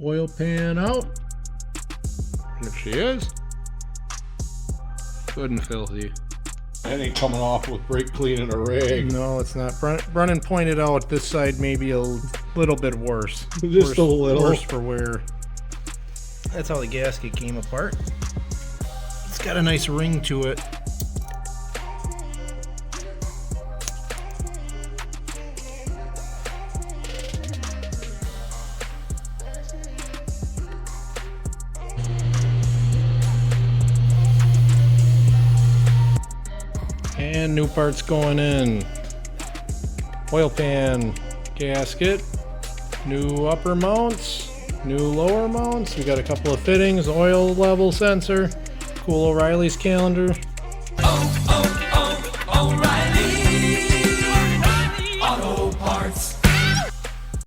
oil pan out. There she is. Good and filthy. That ain't coming off with brake clean and a rag. No, it's not. Brennan pointed out this side may be a little bit worse. Just a little. Worse for wear. That's how the gasket came apart. It's got a nice ring to it. And new parts going in. Oil pan gasket, new upper mounts, new lower mounts. We got a couple of fittings, oil level sensor, cool O'Reilly's calendar.